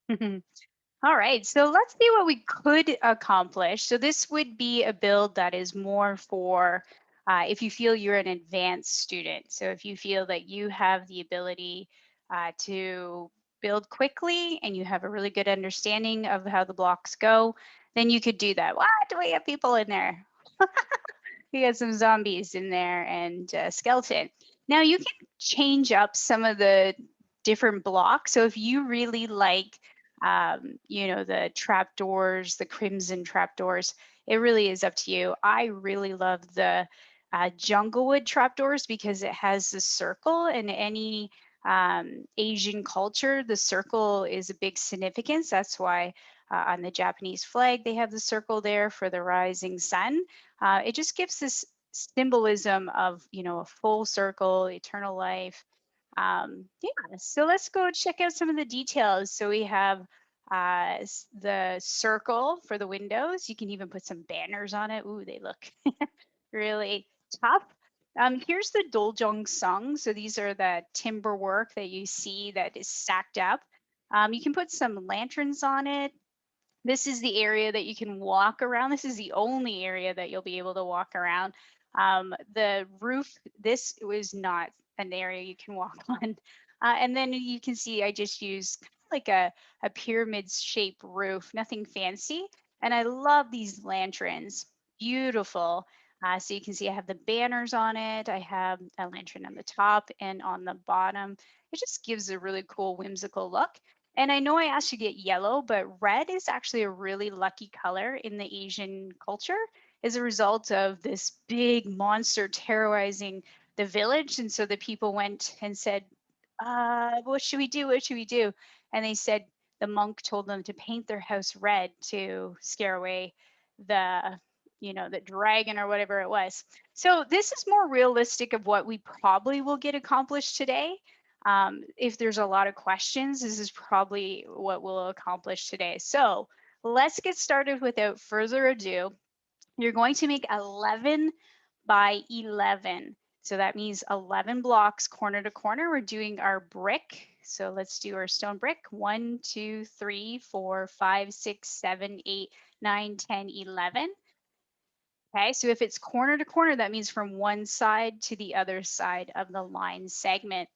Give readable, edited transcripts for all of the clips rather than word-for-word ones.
All right, so let's see what we could accomplish. So this would be a build that is more for if you feel you're an advanced student. So if you feel that you have the ability to build quickly and you have a really good understanding of how the blocks go, then you could do that. What? Do we have people in there? We got some zombies in there and a skeleton. Now you can change up some of the different blocks. So if you really like, the trapdoors, the crimson trapdoors, it really is up to you. I really love the junglewood trapdoors because it has the circle in any Asian culture. The circle is a big significance. That's why on the Japanese flag they have the circle there for the rising sun. It just gives this symbolism of, a full circle, eternal life. Yeah, so let's go check out some of the details. So we have the circle for the windows. You can even put some banners on it. Ooh, they look really tough. Here's the Doljong Sung. So these are the timber work that you see that is stacked up. You can put some lanterns on it. This is the area that you can walk around. This is the only area that you'll be able to walk around. The roof, this was not an area you can walk on. And then you can see I just used kind of like a pyramid shaped roof, nothing fancy. And I love these lanterns, beautiful. So you can see I have the banners on it. I have a lantern on the top and on the bottom. It just gives a really cool, whimsical look. And I know I asked you to get yellow, but red is actually a really lucky color in the Asian culture as a result of this big monster terrorizing the village. And so the people went and said, what should we do? What should we do? And they said the monk told them to paint their house red to scare away the the dragon or whatever it was. So this is more realistic of what we probably will get accomplished today. If there's a lot of questions, this is probably what we'll accomplish today. So let's get started without further ado. You're going to make 11 by 11. So that means 11 blocks corner to corner. We're doing our brick. So let's do our stone brick. 1, 2, 3, 4, 5, 6, 7, 8, 9, 10, 11. Okay, so if it's corner to corner, that means from one side to the other side of the line segment.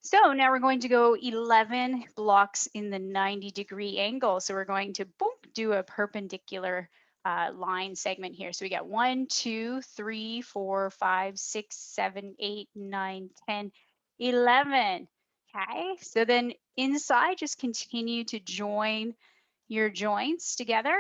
So now we're going to go 11 blocks in the 90-degree angle. So we're going to boom, do a perpendicular line segment here. So we got 1, 2, 3, 4, 5, 6, 7, 8, 9, 10, 11. Okay, so then inside, just continue to join your joints together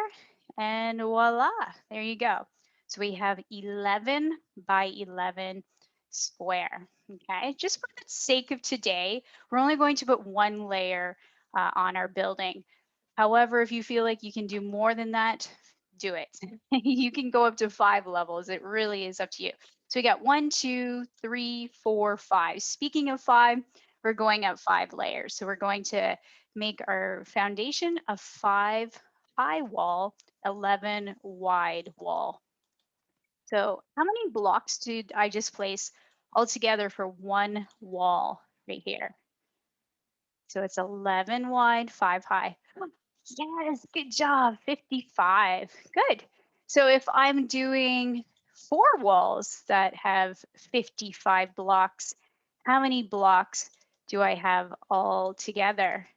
and voila, there you go. So we have 11 by 11 square. Okay, just for the sake of today, we're only going to put one layer on our building. However, if you feel like you can do more than that, do it. You can go up to 5 levels. It really is up to you. So we got 1, 2, 3, 4, 5. Speaking of 5, we're going up 5 layers. So we're going to make our foundation a 5 high wall, 11 wide wall. So how many blocks did I just place all together for one wall right here? So it's 11 wide, 5 high. Yes, good job. 55. Good. So if I'm doing 4 walls that have 55 blocks, how many blocks do I have all together?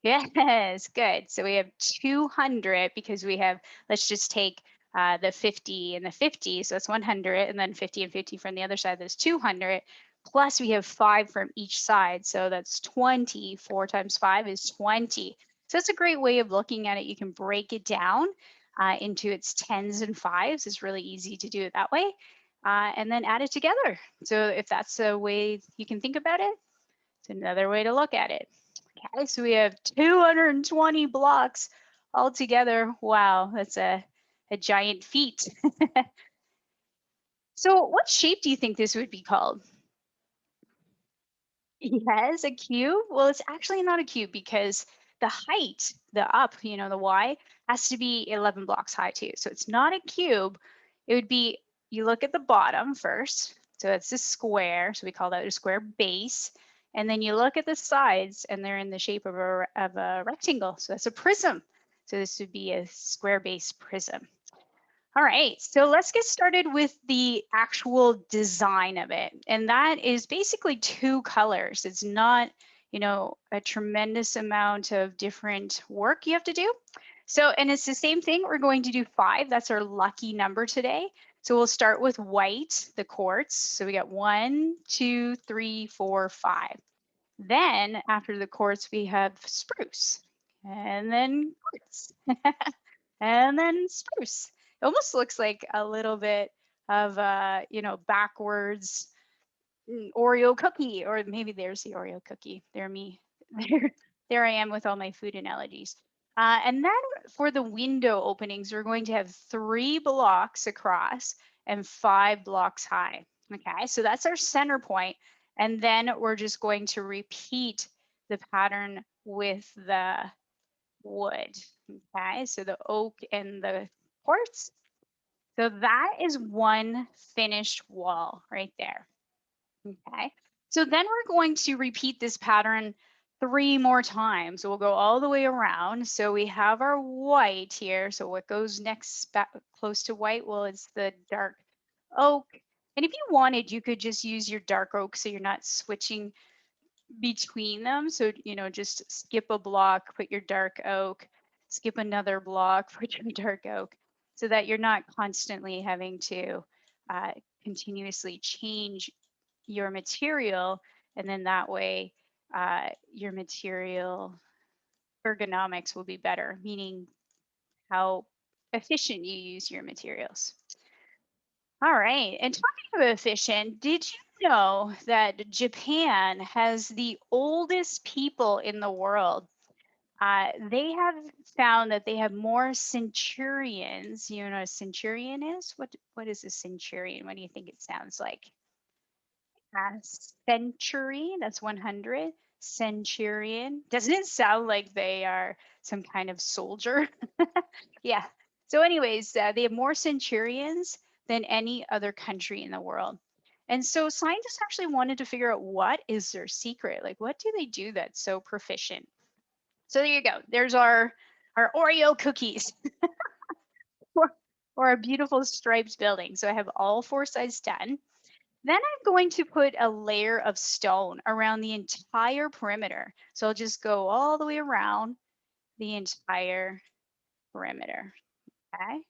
Yes, good. So we have 200 because we have, let's just take the 50 and the 50. So that's 100. And then 50 and 50 from the other side, that's 200. Plus we have 5 from each side. So that's 20. 4 times 5 is 20. So that's a great way of looking at it. You can break it down into its tens and fives. It's really easy to do it that way. And then add it together. So if that's a way you can think about it, it's another way to look at it. Okay, so we have 220 blocks all together. Wow, that's a giant feat. So what shape do you think this would be called? Yes, a cube. Well, it's actually not a cube because the height, the up, the Y, has to be 11 blocks high too. So it's not a cube. It would be, you look at the bottom first. So it's a square. So we call that a square base. And then you look at the sides and they're in the shape of a rectangle. So that's a prism. So this would be a square base prism. All right, so let's get started with the actual design of it. And that is basically two colors. It's not, a tremendous amount of different work you have to do. So, and it's the same thing. We're going to do 5. That's our lucky number today. So we'll start with white, the quartz. So we got 1, 2, 3, 4, 5. Then after the quartz, we have spruce, and then quartz, and then spruce. It almost looks like a little bit of backwards Oreo cookie, or maybe there's the Oreo cookie. There me, there I am with all my food analogies. And then for the window openings, we're going to have 3 blocks across and 5 blocks high. Okay, so that's our center point. And then we're just going to repeat the pattern with the wood. Okay, so the oak and the quartz. So that is one finished wall right there. Okay, so then we're going to repeat this pattern 3 more times. So we'll go all the way around. So we have our white here. So what goes next close to white? Well, it's the dark oak. And if you wanted, you could just use your dark oak so you're not switching between them. So, just skip a block, put your dark oak, skip another block, put your dark oak, so that you're not constantly having to continuously change your material. And then that way, your material ergonomics will be better, meaning how efficient you use your materials. All right. And talking of efficient, did you know that Japan has the oldest people in the world? They have found that they have more centurions. You know what a centurion is? What is a centurion? What do you think it sounds like? Century, that's 100. Centurion. Doesn't it sound like they are some kind of soldier? Yeah. So, anyways, they have more centurions than any other country in the world. And so scientists actually wanted to figure out what is their secret? Like, what do they do that's so proficient? So there you go. There's our Oreo cookies or a beautiful striped building. So I have all 4 sides done. Then I'm going to put a layer of stone around the entire perimeter. So I'll just go all the way around the entire perimeter. Okay.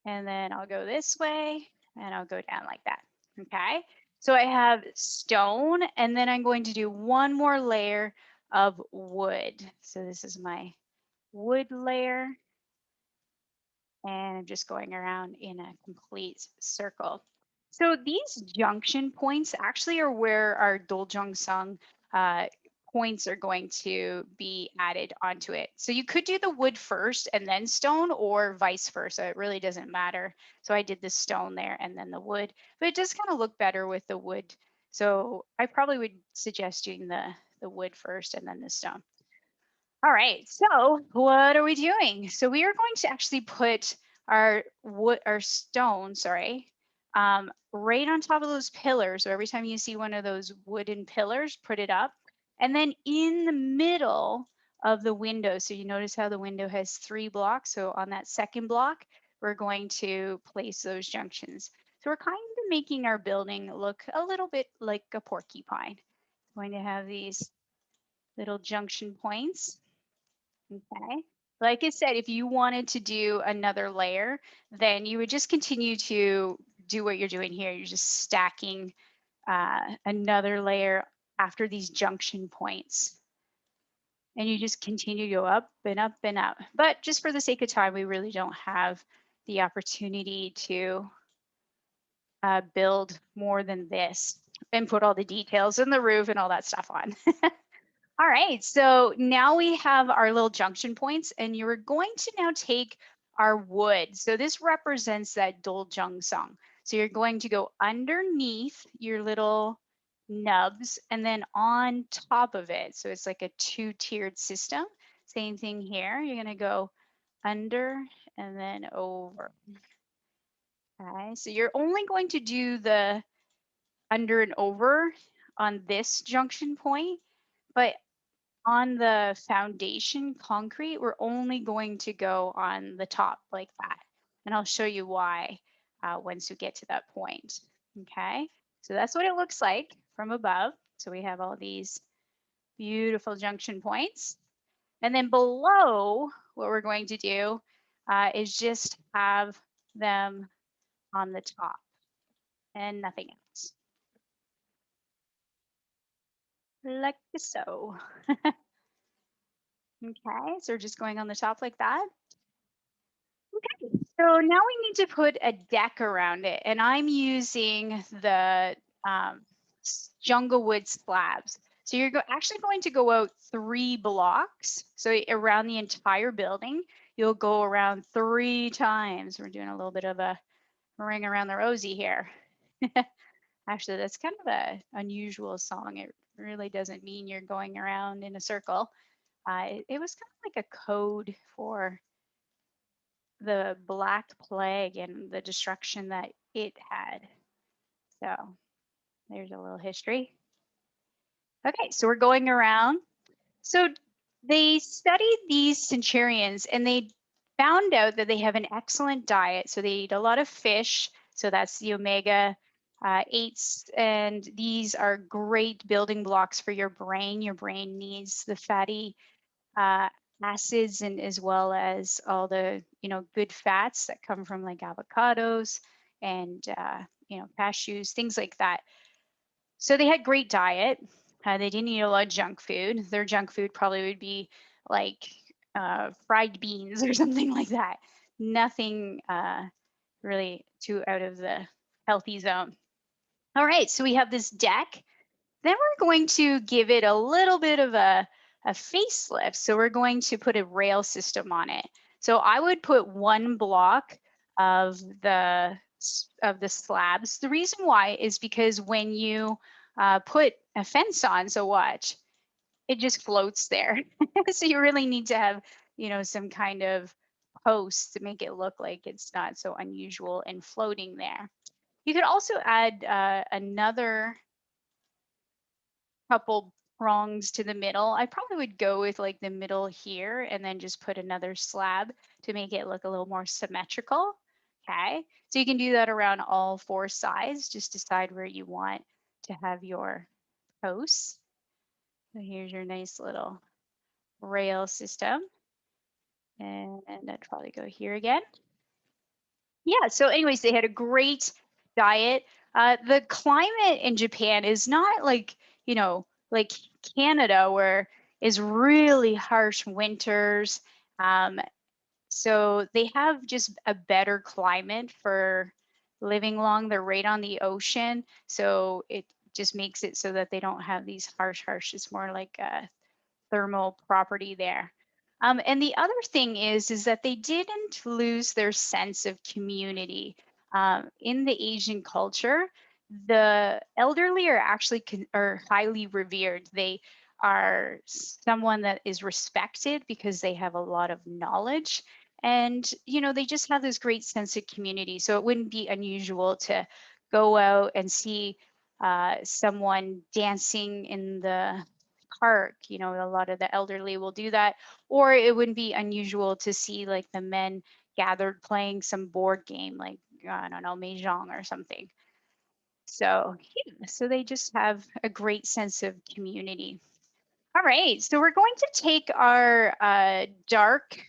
And then I'll go this way and I'll go down like that. Okay. So I have stone, and then I'm going to do one more layer of wood. So this is my wood layer, and I'm just going around in a complete circle. So these junction points actually are where our Doljeong uh, points are going to be added onto it. So you could do the wood first and then stone, or vice versa. It really doesn't matter. So I did the stone there and then the wood, but it does kind of look better with the wood. So I probably would suggest doing the wood first and then the stone. All right, so what are we doing? So we are going to actually put our wood, our stone, sorry, right on top of those pillars. So every time you see one of those wooden pillars, put it up. And then in the middle of the window, so you notice how the window has 3 blocks. So on that second block, we're going to place those junctions. So we're kind of making our building look a little bit like a porcupine. Going to have these little junction points. Okay. Like I said, if you wanted to do another layer, then you would just continue to do what you're doing here. You're just stacking another layer after these junction points. And you just continue to go up and up and up. But just for the sake of time, we really don't have the opportunity to build more than this and put all the details in the roof and all that stuff on. All right, so now we have our little junction points, and you're going to now take our wood. So this represents that Doljeong. So you're going to go underneath your little nubs and then on top of it. So it's like a 2-tiered system. Same thing here. You're going to go under and then over. Okay, so you're only going to do the under and over on this junction point, but on the foundation concrete, we're only going to go on the top like that. And I'll show you why once we get to that point. Okay, so that's what it looks like from above. So we have all these beautiful junction points. And then below, what we're going to do is just have them on the top and nothing else. Like so. Okay, so we're just going on the top like that. Okay, so now we need to put a deck around it, and I'm using the jungle wood slabs. So you're actually going to go out 3 blocks. So around the entire building, you'll go around 3 times. We're doing a little bit of a ring around the rosy here. Actually, that's kind of a unusual song. It really doesn't mean you're going around in a circle. It was kind of like a code for the Black Plague and the destruction that it had. So there's a little history. Okay, so we're going around. So they studied these centurions and they found out that they have an excellent diet. So they eat a lot of fish. So that's the omega 8s. And these are great building blocks for your brain. Your brain needs the fatty uh, acids and as well as all the good fats that come from like avocados and cashews, things like that. So they had great diet. They didn't eat a lot of junk food. Their junk food probably would be like fried beans or something like that. Nothing really too out of the healthy zone. All right, so we have this deck. Then we're going to give it a little bit of a facelift. So we're going to put a rail system on it. So I would put 1 block of the slabs. The reason why is because when you put a fence on, so watch, it just floats there. So you really need to have, some kind of post to make it look like it's not so unusual and floating there. You could also add another couple prongs to the middle. I probably would go with like the middle here and then just put another slab to make it look a little more symmetrical. Okay, so you can do that around all 4 sides. Just decide where you want to have your posts. So here's your nice little rail system. And I'd probably go here again. Yeah, so anyways, they had a great diet. The climate in Japan is not like, like Canada, where is really harsh winters. So they have just a better climate for living long. They're right on the ocean, so it just makes it so that they don't have these harsh. It's more like a thermal property there. And the other thing is that they didn't lose their sense of community. In the Asian culture, the elderly are actually are highly revered. They are someone that is respected because they have a lot of knowledge, and they just have this great sense of community. So it wouldn't be unusual to go out and see someone dancing in the park. A lot of the elderly will do that. Or it wouldn't be unusual to see like the men gathered playing some board game, like, I don't know, Mahjong or something. So, yeah, so they just have a great sense of community. All right, so we're going to take our dark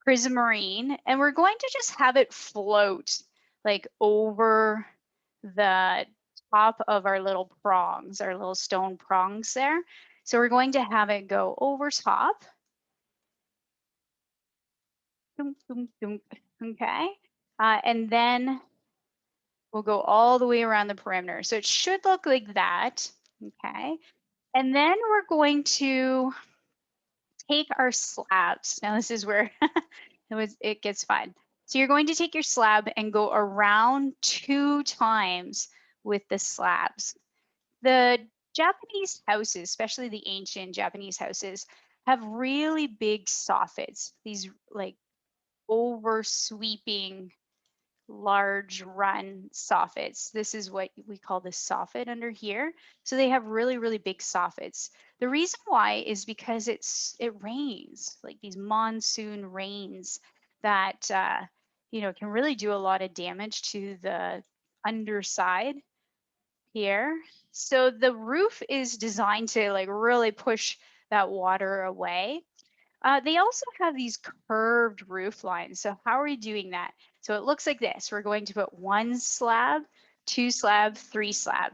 prismarine and we're going to just have it float like over the top of our little prongs, our little stone prongs there. So we're going to have it go over top. Dunk, dunk, dunk. Okay. And then we'll go all the way around the perimeter. So it should look like that. Okay. And then we're going to take our slabs. Now this is where it gets fun. So you're going to take your slab and go around 2 times with the slabs. The Japanese houses, especially the ancient Japanese houses, have really big soffits, these like over sweeping large run soffits. This is what we call the soffit under here. So they have really, really big soffits. The reason why is because it rains, like these monsoon rains that can really do a lot of damage to the underside here. So the roof is designed to like really push that water away. They also have these curved roof lines. So how are we doing that? So it looks like this. We're going to put one slab, two slab, three slab.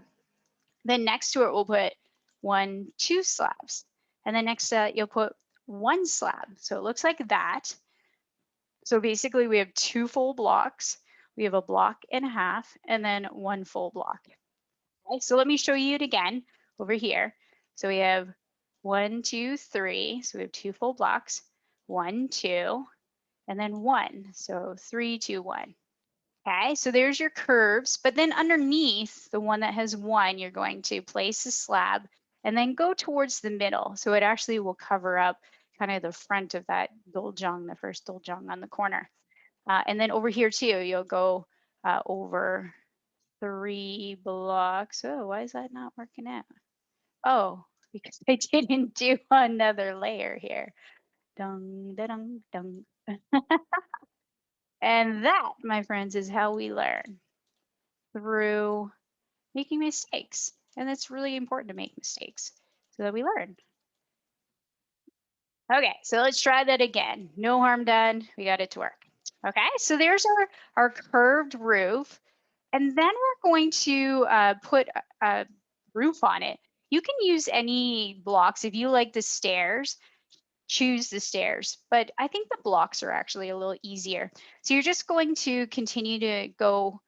Then next to it, we'll put one, two slabs. And then next to that, you'll put one slab. So it looks like that. So basically we have two full blocks. We have a block and a half, and then one full block. Okay, so let me show you it again over here. So we have 1, 2, 3. So we have two full blocks, 1, 2, and then 1. So 3, 2, 1. Okay, so there's your curves. But then underneath the one that has 1, you're going to place a slab and then go towards the middle. So it actually will cover up kind of the front of that doljang, the first doljang on the corner. And then over here too, you'll go over 3 blocks. Oh, why is that not working out? Oh, because I didn't do another layer here. Dung, da, dung, dung. And that, my friends, is how we learn through making mistakes. And it's really important to make mistakes so that we learn. Okay, so let's try that again. No harm done. We got it to work. Okay, so there's our curved roof. And then we're going to put a roof on it. You can use any blocks. If you like the stairs, choose the stairs. But I think the blocks are actually a little easier. So you're just going to continue to go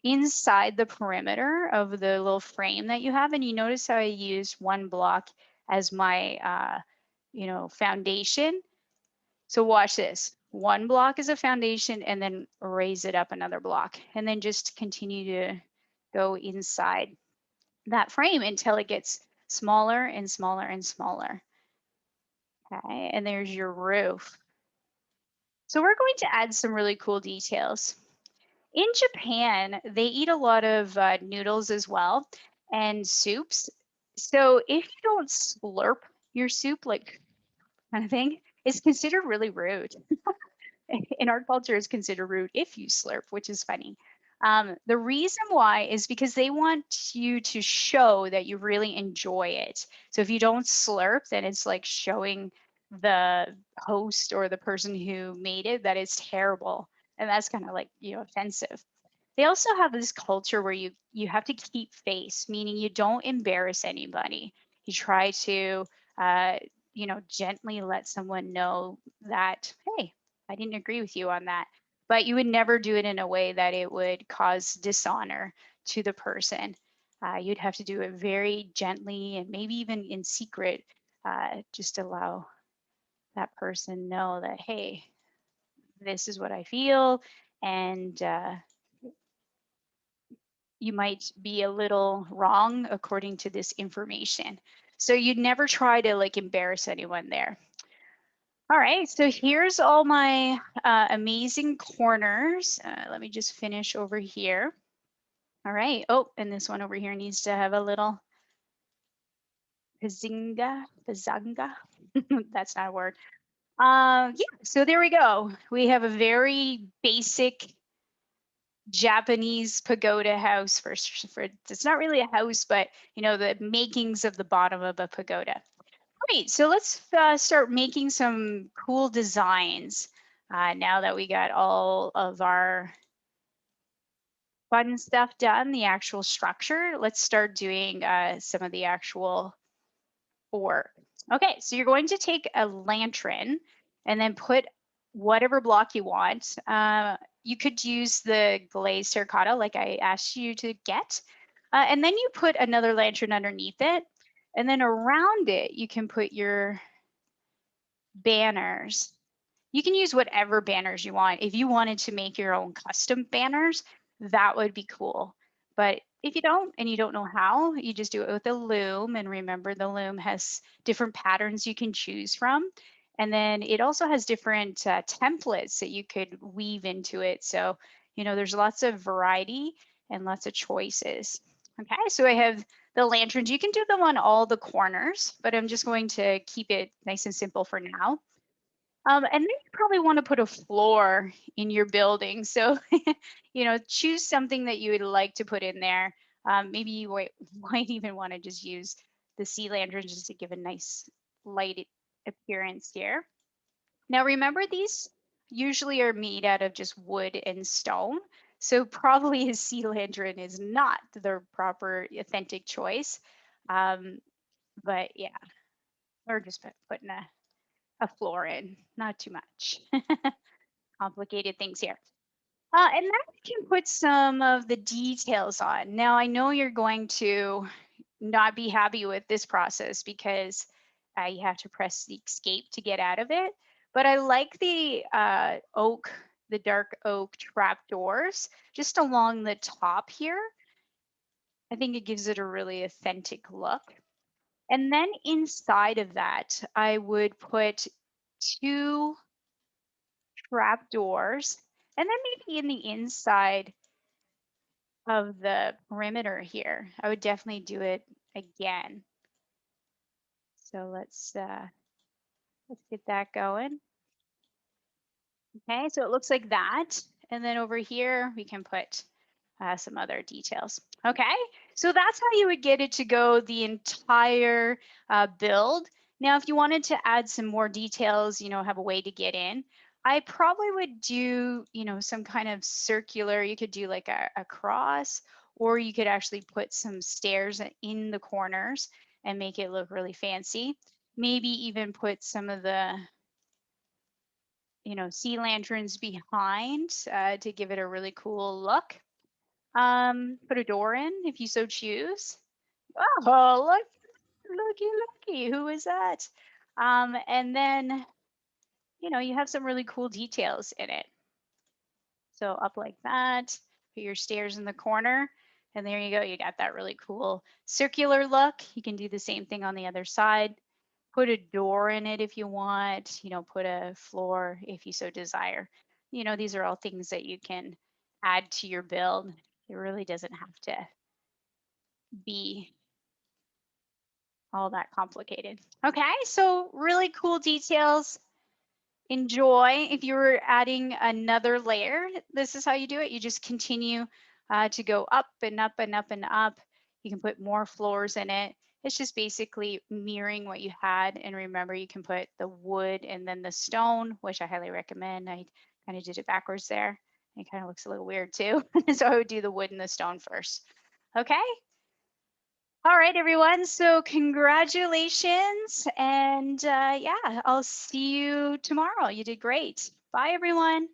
inside the perimeter of the little frame that you have. And you notice how I used one block as my, foundation. So watch this. One block is a foundation and then raise it up another block. And then just continue to go inside that frame until it gets smaller and smaller and smaller. Okay, and there's your roof. So we're going to add some really cool details. In Japan, they eat a lot of noodles as well and soups. So if you don't slurp your soup, like kind of thing, it's considered really rude. In our culture, it's considered rude if you slurp, which is funny. The reason why is because they want you to show that you really enjoy it. So if you don't slurp, then it's like showing the host or the person who made it that it's terrible. And that's kind of like, offensive. They also have this culture where you have to keep face, meaning you don't embarrass anybody. You try to gently let someone know that, hey, I didn't agree with you on that. But you would never do it in a way that it would cause dishonor to the person. You'd have to do it very gently and maybe even in secret, just allow that person know that, hey, this is what I feel, and you might be a little wrong according to this information. So you'd never try to like embarrass anyone there. All right, so here's all my amazing corners. Let me just finish over here. All right. Oh, and this one over here needs to have a little pazanga. That's not a word. Yeah, so there we go. We have a very basic Japanese pagoda house for it's not really a house, but the makings of the bottom of a pagoda. Great, so let's start making some cool designs now that we got all of our fun stuff done, the actual structure. Let's start doing some of the actual work. Okay, so you're going to take a lantern and then put whatever block you want. You could use the glazed terracotta like I asked you to get. And then you put another lantern underneath it. And then around it, you can put your banners. You can use whatever banners you want. If you wanted to make your own custom banners, that would be cool. But if you don't and you don't know how, you just do it with a loom. And remember, the loom has different patterns you can choose from. And then it also has different templates that you could weave into it. So There's lots of variety and lots of choices. Okay, so I have the lanterns. You can do them on all the corners, but I'm just going to keep it nice and simple for now. And then you probably want to put a floor in your building. So, choose something that you would like to put in there. Maybe you might even want to just use the sea lantern just to give a nice light appearance here. Now, remember, these usually are made out of just wood and stone. So, probably a sea lantern is not the proper, authentic choice. Um, but yeah, we're just putting a floor in, not too much. Complicated things here. And then you can put some of the details on. Now, I know you're going to not be happy with this process because you have to press the escape to get out of it. But I like the dark oak trap doors just along the top here. I think it gives it a really authentic look. And then inside of that, I would put two trap doors. And then maybe in the inside of the perimeter here, I would definitely do it again. So let's get that going. Okay, so it looks like that. And then over here, we can put some other details. Okay, so that's how you would get it to go the entire build. Now, if you wanted to add some more details, have a way to get in, I probably would do, some kind of circular, you could do like a cross, or you could actually put some stairs in the corners and make it look really fancy. Maybe even put some of the sea lanterns behind to give it a really cool look. Put a door in if you so choose. Oh, looky. Who is that? And then, you have some really cool details in it. So up like that, put your stairs in the corner. And there you go. You got that really cool circular look. You can do the same thing on the other side. Put a door in it if you want, put a floor if you so desire. These are all things that you can add to your build. It really doesn't have to be all that complicated. Okay, so really cool details. Enjoy. If you were adding another layer, this is how you do it. You just continue to go up and up and up and up. You can put more floors in it. It's just basically mirroring what you had. And remember, you can put the wood and then the stone, which I highly recommend. I kind of did it backwards there. It kind of looks a little weird too. So I would do the wood and the stone first. Okay. All right, everyone. So congratulations. And yeah, I'll see you tomorrow. You did great. Bye, everyone.